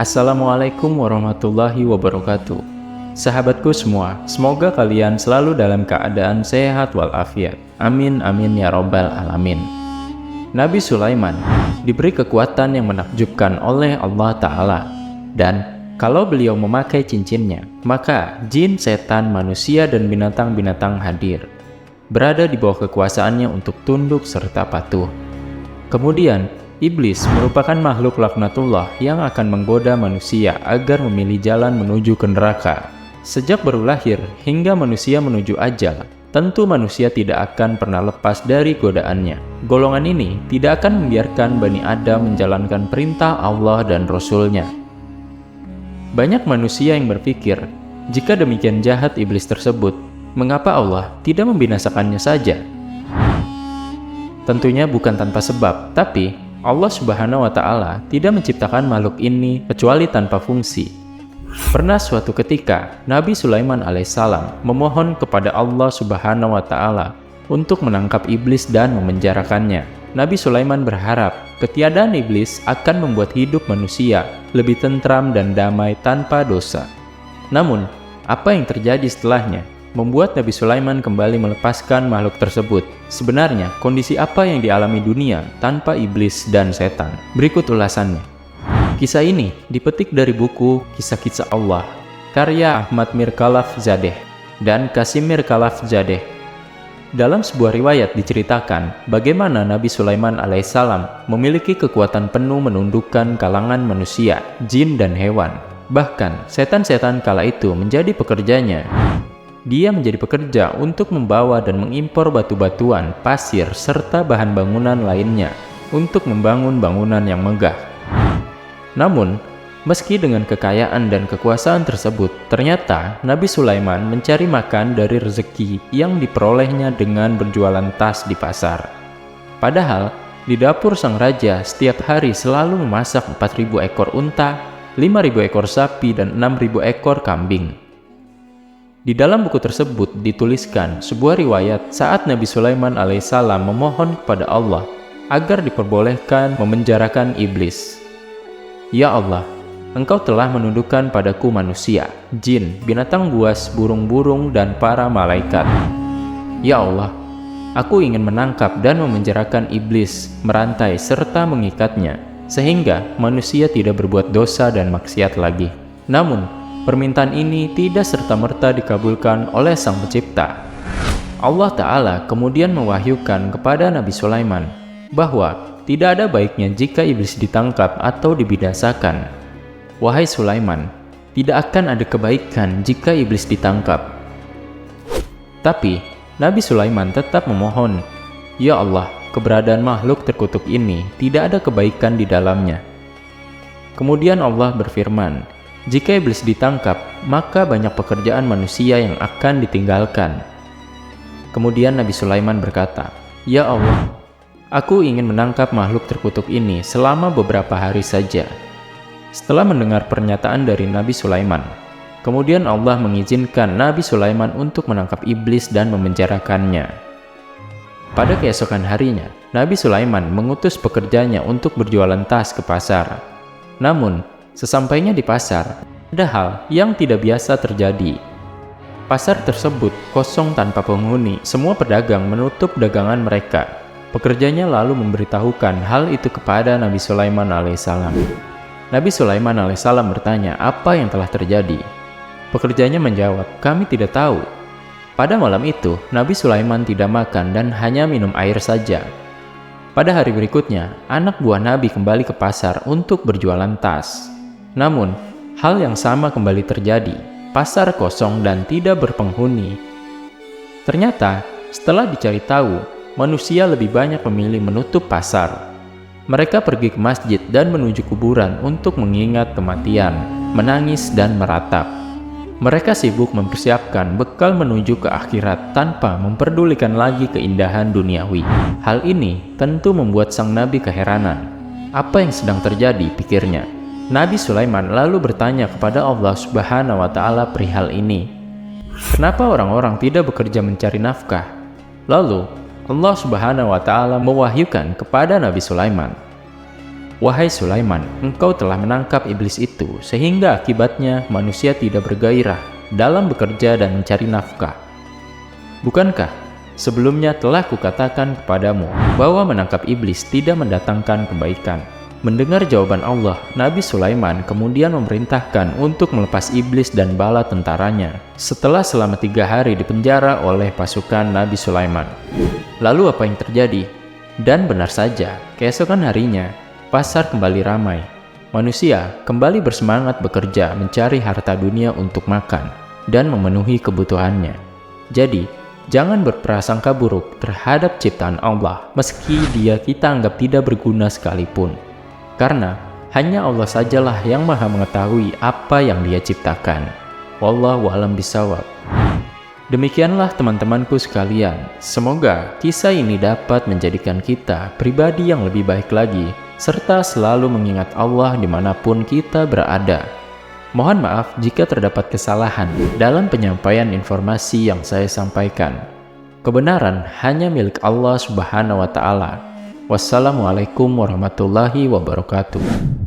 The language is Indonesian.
Assalamualaikum warahmatullahi wabarakatuh. Sahabatku semua, semoga kalian selalu dalam keadaan sehat walafiat. Amin amin ya robbal alamin. Nabi Sulaiman diberi kekuatan yang menakjubkan oleh Allah Ta'ala. Dan kalau beliau memakai cincinnya, maka jin, setan, manusia, dan binatang-binatang hadir, berada di bawah kekuasaannya untuk tunduk serta patuh. Kemudian, iblis merupakan makhluk laknatullah yang akan menggoda manusia agar memilih jalan menuju ke neraka. Sejak baru lahir hingga manusia menuju ajal, tentu manusia tidak akan pernah lepas dari godaannya. Golongan ini tidak akan membiarkan Bani Adam menjalankan perintah Allah dan Rasul-Nya. Banyak manusia yang berpikir, jika demikian jahat iblis tersebut, mengapa Allah tidak membinasakannya saja? Tentunya bukan tanpa sebab, tapi Allah Subhanahu wa Ta'ala tidak menciptakan makhluk ini kecuali tanpa fungsi. Pernah suatu ketika, Nabi Sulaiman alaihissalam memohon kepada Allah Subhanahu wa Ta'ala untuk menangkap iblis dan memenjarakannya. Nabi Sulaiman berharap ketiadaan iblis akan membuat hidup manusia lebih tentram dan damai tanpa dosa. Namun, apa yang terjadi setelahnya membuat Nabi Sulaiman kembali melepaskan makhluk tersebut. Sebenarnya, kondisi apa yang dialami dunia tanpa iblis dan setan? Berikut ulasannya. Kisah ini dipetik dari buku Kisah-Kisah Allah, karya Ahmad Mirkhalafzadeh dan Qasim Mirkhalafzadeh. Dalam sebuah riwayat diceritakan bagaimana Nabi Sulaiman alaihissalam memiliki kekuatan penuh menundukkan kalangan manusia, jin, dan hewan. Bahkan, setan-setan kala itu menjadi pekerjanya. Dia menjadi pekerja untuk membawa dan mengimpor batu-batuan, pasir, serta bahan bangunan lainnya untuk membangun bangunan yang megah. Namun, meski dengan kekayaan dan kekuasaan tersebut, ternyata Nabi Sulaiman mencari makan dari rezeki yang diperolehnya dengan berjualan tas di pasar. Padahal, di dapur sang raja setiap hari selalu memasak 4.000 ekor unta, 5.000 ekor sapi, dan 6.000 ekor kambing. Di dalam buku tersebut dituliskan sebuah riwayat saat Nabi Sulaiman alaihissalam memohon kepada Allah agar diperbolehkan memenjarakan iblis. Ya Allah, Engkau telah menundukkan padaku manusia, jin, binatang buas, burung-burung, dan para malaikat. Ya Allah, aku ingin menangkap dan memenjarakan iblis, merantai serta mengikatnya, sehingga manusia tidak berbuat dosa dan maksiat lagi. Namun, permintaan ini tidak serta-merta dikabulkan oleh Sang Pencipta. Allah Ta'ala kemudian mewahyukan kepada Nabi Sulaiman bahwa tidak ada baiknya jika iblis ditangkap atau dibinasakan. Wahai Sulaiman, tidak akan ada kebaikan jika iblis ditangkap. Tapi, Nabi Sulaiman tetap memohon, Ya Allah, keberadaan makhluk terkutuk ini tidak ada kebaikan di dalamnya. Kemudian Allah berfirman, jika iblis ditangkap, maka banyak pekerjaan manusia yang akan ditinggalkan. Kemudian Nabi Sulaiman berkata, Ya Allah, aku ingin menangkap makhluk terkutuk ini selama beberapa hari saja. Setelah mendengar pernyataan dari Nabi Sulaiman, kemudian Allah mengizinkan Nabi Sulaiman untuk menangkap iblis dan memenjarakannya. Pada keesokan harinya, Nabi Sulaiman mengutus pekerjanya untuk berjualan tas ke pasar. Namun, sesampainya di pasar, ada hal yang tidak biasa terjadi. Pasar tersebut kosong tanpa penghuni, semua pedagang menutup dagangan mereka. Pekerjanya lalu memberitahukan hal itu kepada Nabi Sulaiman alaihissalam. Nabi Sulaiman alaihissalam bertanya apa yang telah terjadi. Pekerjanya menjawab, kami tidak tahu. Pada malam itu, Nabi Sulaiman tidak makan dan hanya minum air saja. Pada hari berikutnya, anak buah Nabi kembali ke pasar untuk berjualan tas. Namun, hal yang sama kembali terjadi. Pasar kosong dan tidak berpenghuni. Ternyata, setelah dicari tahu, manusia lebih banyak memilih menutup pasar. Mereka pergi ke masjid dan menuju kuburan untuk mengingat kematian, menangis dan meratap. Mereka sibuk mempersiapkan bekal menuju ke akhirat tanpa memperdulikan lagi keindahan duniawi. Hal ini tentu membuat sang nabi keheranan. Apa yang sedang terjadi, pikirnya. Nabi Sulaiman lalu bertanya kepada Allah Subhanahu wa Ta'ala perihal ini. Kenapa orang-orang tidak bekerja mencari nafkah? Lalu, Allah Subhanahu wa Ta'ala mewahyukan kepada Nabi Sulaiman, "Wahai Sulaiman, engkau telah menangkap iblis itu, sehingga akibatnya manusia tidak bergairah dalam bekerja dan mencari nafkah. Bukankah sebelumnya telah kukatakan kepadamu bahwa menangkap iblis tidak mendatangkan kebaikan?" Mendengar jawaban Allah, Nabi Sulaiman kemudian memerintahkan untuk melepas iblis dan bala tentaranya setelah selama 3 hari dipenjara oleh pasukan Nabi Sulaiman. Lalu apa yang terjadi? Dan benar saja, keesokan harinya, pasar kembali ramai. Manusia kembali bersemangat bekerja mencari harta dunia untuk makan dan memenuhi kebutuhannya. Jadi, jangan berprasangka buruk terhadap ciptaan Allah meski dia kita anggap tidak berguna sekalipun. Karena hanya Allah sajalah yang maha mengetahui apa yang dia ciptakan. Wallahu a'lam bishawab. Demikianlah teman-temanku sekalian. Semoga kisah ini dapat menjadikan kita pribadi yang lebih baik lagi, serta selalu mengingat Allah dimanapun kita berada. Mohon maaf jika terdapat kesalahan dalam penyampaian informasi yang saya sampaikan. Kebenaran hanya milik Allah Subhanahu wa Ta'ala. Wassalamualaikum warahmatullahi wabarakatuh.